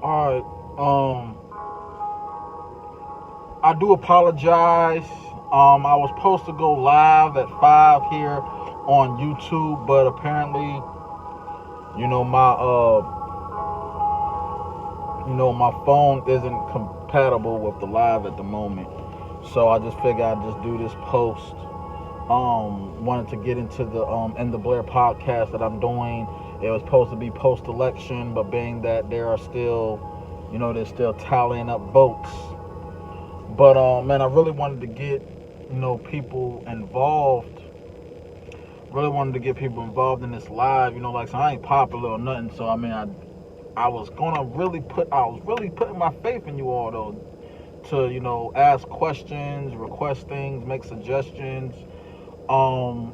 All right. I do apologize. I was supposed to go live at 5 here on YouTube, but apparently, you know, my phone isn't compatible with the live at the moment. So I just figured I'd just do this post. Wanted to get into the in the Blair podcast that I'm doing. It was supposed to be post election, but being that there are still, they're still tallying up votes. But man, I really wanted to get, people involved. Really wanted to get people involved in this live. Like, so I ain't popular or nothing. So I mean, I was gonna I was really putting my faith in you all though, to ask questions, request things, make suggestions. Um,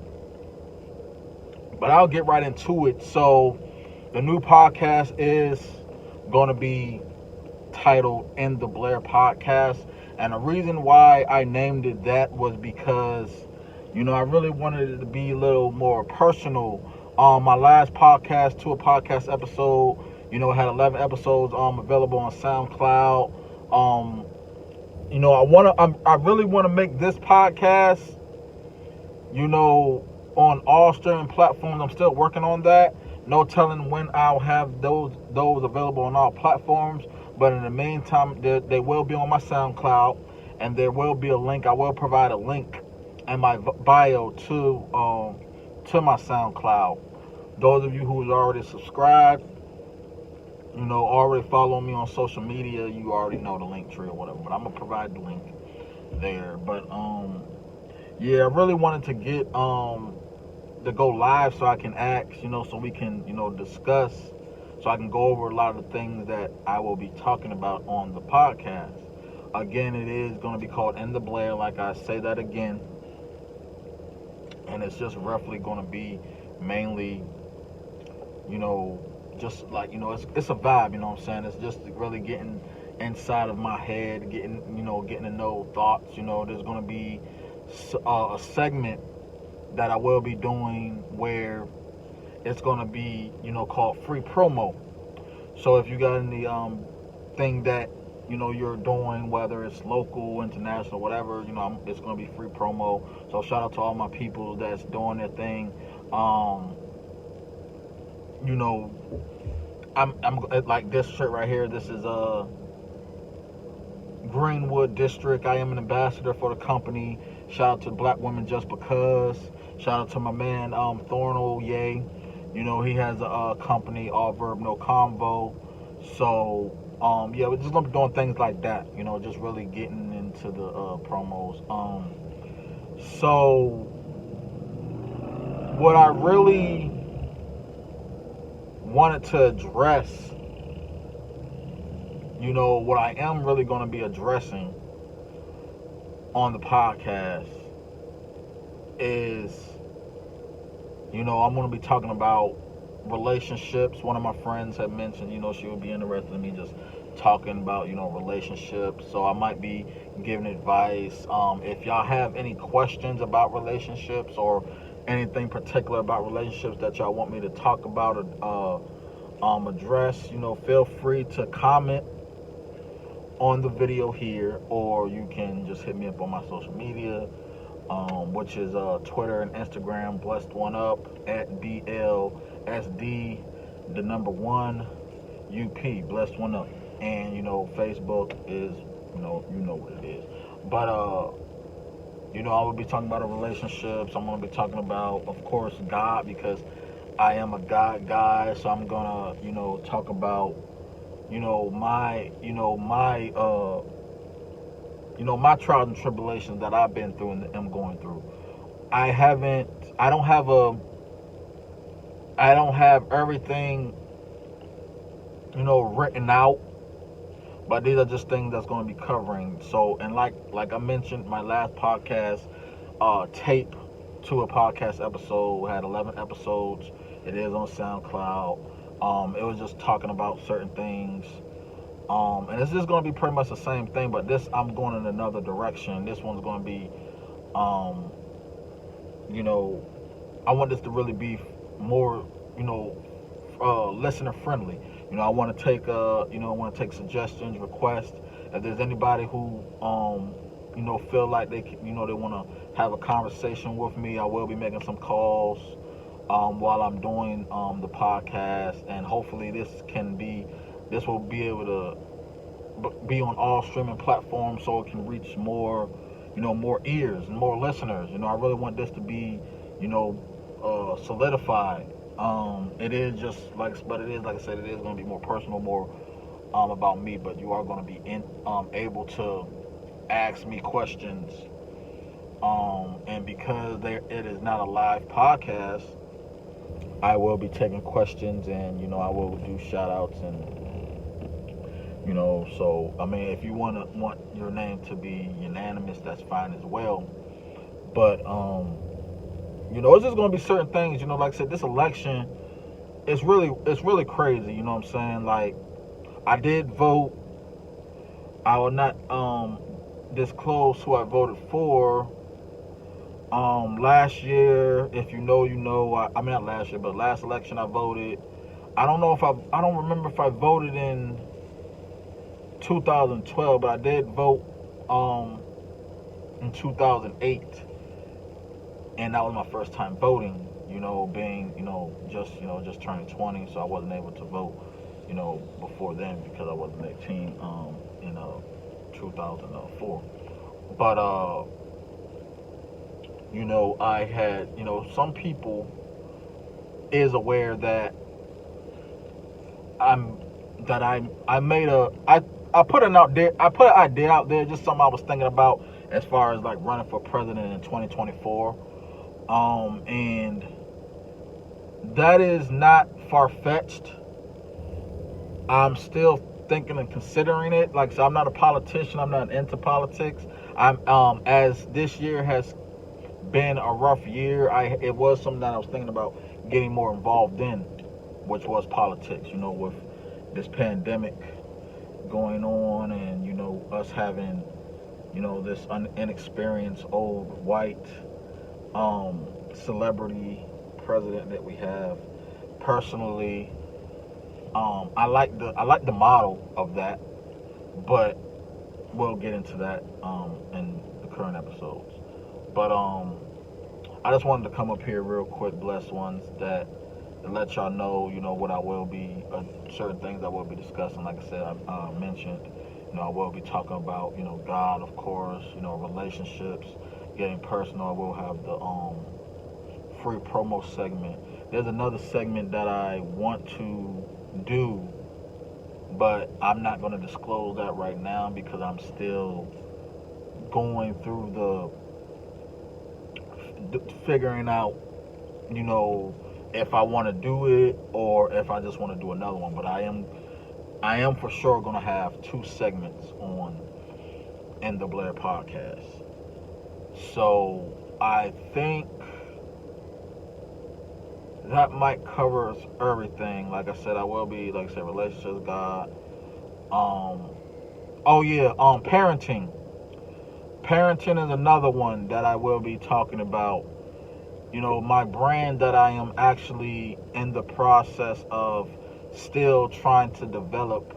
but I'll get right into it. So the new podcast is going to be titled "In the Blair Podcast," and the reason why I named it that was because I really wanted it to be a little more personal. My last podcast, to a podcast episode, had 11 episodes available on SoundCloud. Um, I really want to make this podcast, on all streaming platforms. I'm still working on that. No telling when I'll have those available on all platforms. But in the meantime, they will be on my SoundCloud, and there will be a link. I will provide a link in my bio to my SoundCloud. Those of you who's already subscribed, already follow me on social media, you already know the link tree or whatever. But I'm gonna provide the link there. But yeah, I really wanted to get to go live so I can ask, so we can, discuss, so I can go over a lot of the things that I will be talking about on the podcast. Again, it is going to be called In the Blair, like I say that again, and it's just roughly going to be mainly, you know, just like, it's a vibe, you know what I'm saying? It's just really getting inside of my head, getting to know thoughts. There's going to be a segment that I will be doing where it's going to be, called free promo. So if you got any thing that you're doing, whether it's local, international, whatever, it's going to be free promo. So shout out to all my people that's doing their thing. Um, you know, I'm like this shirt right here. This is Greenwood District. I am an ambassador for the company. Shout out to Black Women Just Because. Shout out to my man Thornell Ye. He has a company, All Verb No Convo. So yeah, we're just gonna be doing things like that. Just really getting into the promos. So what I really wanted to address, what I am really gonna be addressing on the podcast is, I'm going to be talking about relationships. One of my friends had mentioned, she would be interested in me just talking about, relationships. So I might be giving advice. If y'all have any questions about relationships or anything particular about relationships that y'all want me to talk about or address, feel free to comment on the video here, or you can just hit me up on my social media, which is Twitter and Instagram, Blessed One Up at BLSD, the number one UP, Blessed One Up, and Facebook is what it is. But I will be talking about relationships. I'm gonna be talking about, of course, God, because I am a God guy. So I'm gonna talk about my trials and tribulations that I've been through and am going through. I haven't. I don't have everything, written out. But these are just things that's going to be covering. So, and like I mentioned, my last podcast, Tape to a podcast episode, had 11 episodes. It is on SoundCloud. It was just talking about certain things. And it's just going to be pretty much the same thing, but this, I'm going in another direction. This one's going to be, um, you know, I want this to really be more, listener friendly. I want to take I want to take suggestions, requests. If there's anybody who feel like they want to have a conversation with me, I will be making some calls while I'm doing the podcast, and hopefully this will be able to be on all streaming platforms so it can reach more ears and more listeners. I really want this to be, solidified. It is just but it is like I said, it is going to be more personal, more about me. But you are going to be able to ask me questions. And because it is not a live podcast, I will be taking questions, and I will do shout outs, and so I mean, if you want your name to be unanimous, that's fine as well. But it's just gonna be certain things. Like I said, this election, it's really crazy. You know what I'm saying? Like, I did vote. I will not disclose who I voted for. Last year, if you know, I mean, not last year, but last election I voted. I don't remember if I voted in 2012, but I did vote in 2008, and that was my first time voting. Being just turning 20, so I wasn't able to vote. Before then because I wasn't 18 in 2004. But I had some people is aware that I put an idea out there, just something I was thinking about as far as like running for president in 2024. And that is not far-fetched. I'm still thinking and considering it. Like, so I'm not a politician. I'm not into politics. I'm as this year has been a rough year. It was something that I was thinking about getting more involved in, which was politics. With this pandemic going on, and us having this inexperienced old white celebrity president that we have. Personally, I like the model of that, but we'll get into that in the current episodes. But I just wanted to come up here real quick, blessed ones, to let y'all know, what I will be, certain things I will be discussing. Like I said, I mentioned, I will be talking about, God, of course, relationships, getting personal. I will have the free promo segment. There's another segment that I want to do, but I'm not going to disclose that right now because I'm still going through the figuring out, if I want to do it or if I just want to do another one. But I am for sure going to have 2 segments in the Blair podcast. So I think that might cover everything. Like I said, I will be, like I said, relationships, God. Parenting. Parenting is another one that I will be talking about. My brand that I am actually in the process of still trying to develop,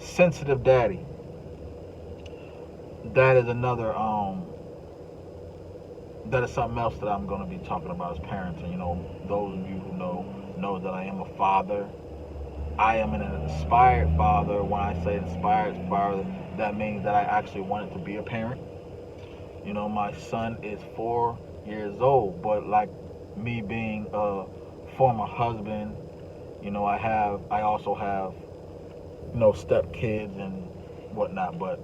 Sensitive Daddy. That is another that is something else that I'm going to be talking about, is parenting. Those of you who know that I am a father. I am an inspired father. When I say inspired father, that means that I actually wanted to be a parent. My son is 4 years old, but like me being a former husband, I also have step kids and whatnot. But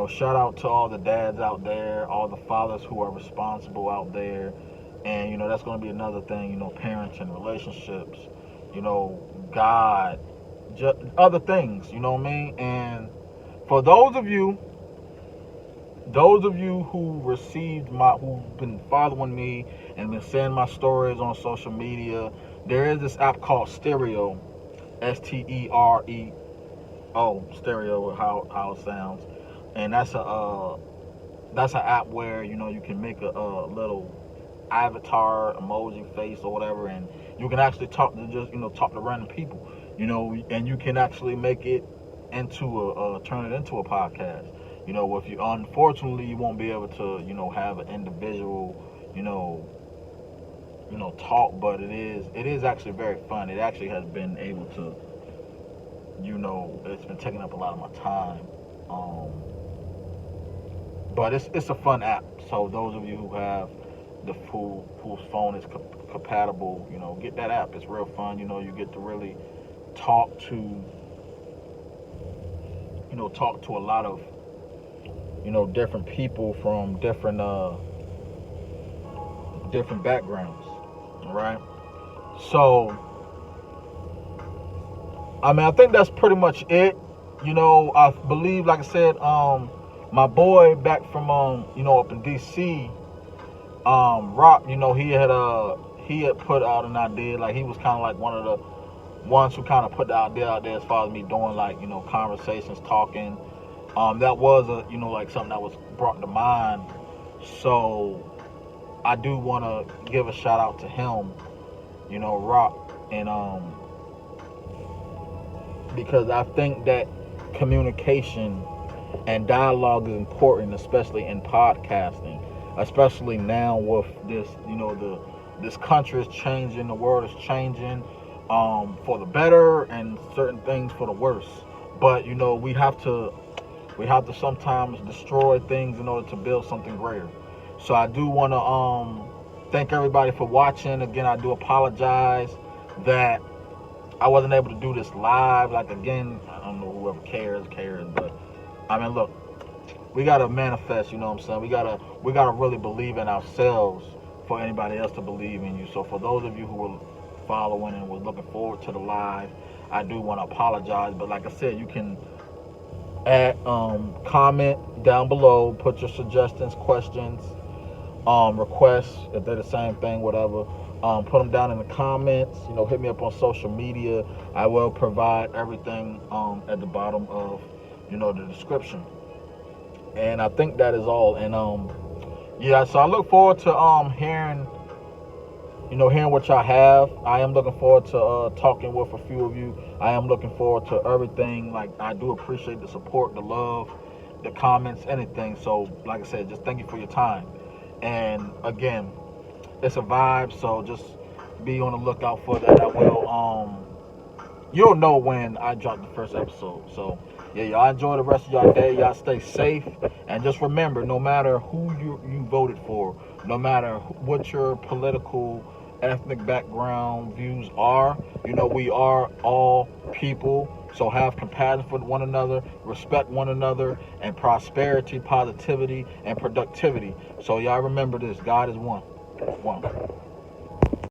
shout out to all the dads out there, all the fathers who are responsible out there. And that's going to be another thing, parenting, relationships, God, just other things, you know what I mean? And for those of you who've been following me and been seeing my stories on social media, there is this app called Stereo, Stereo, Stereo, how it sounds, and that's an app where you can make a little avatar emoji face or whatever, and You can actually talk to talk to random people, and you can actually make it into turn it into a podcast. If you unfortunately you won't be able to have an individual you know talk, but it is actually very fun. It actually has been able to it's been taking up a lot of my time. But it's a fun app. So those of you who have whose phone is compatible, get that app. It's real fun. You get to really talk to a lot of different people from different backgrounds. All right. So I think that's pretty much it. I believe, like I said, my boy back from up in DC, Rock, he had put out an idea. Like, he was kind of like one of the ones who kind of put the idea out there as far as me doing, like, conversations, talking. That was like something that was brought to mind. So I do want to give a shout out to him, Rock, and because I think that communication and dialogue is important, especially in podcasting, especially now with this, this country is changing, the world is changing, for the better, and certain things for the worse. But we have to sometimes destroy things in order to build something greater. So I do want to thank everybody for watching. Again, I do apologize that I wasn't able to do this live. Like, again, I don't know, whoever cares, but look, we gotta manifest. You know what I'm saying? We gotta really believe in ourselves for anybody else to believe in you. So for those of you who were following and were looking forward to the live, I do want to apologize. But like I said, you can add comment down below, put your suggestions, questions, requests, if they're the same thing, whatever. Put them down in the comments. Hit me up on social media. I will provide everything at the bottom of the description. And I think that is all. And yeah, so I look forward to hearing what y'all have. I am looking forward to talking with a few of you. I am looking forward to everything. Like, I do appreciate the support, the love, the comments, anything. So like I said, just thank you for your time. And again, it's a vibe, so just be on the lookout for that. I will you'll know when I drop the first episode. So yeah, y'all enjoy the rest of y'all day. Y'all stay safe, and just remember, no matter who you voted for, no matter what your political, ethnic background views are, we are all people. So have compassion for one another, respect one another, and prosperity, positivity, and productivity. So y'all remember this: God is one. One.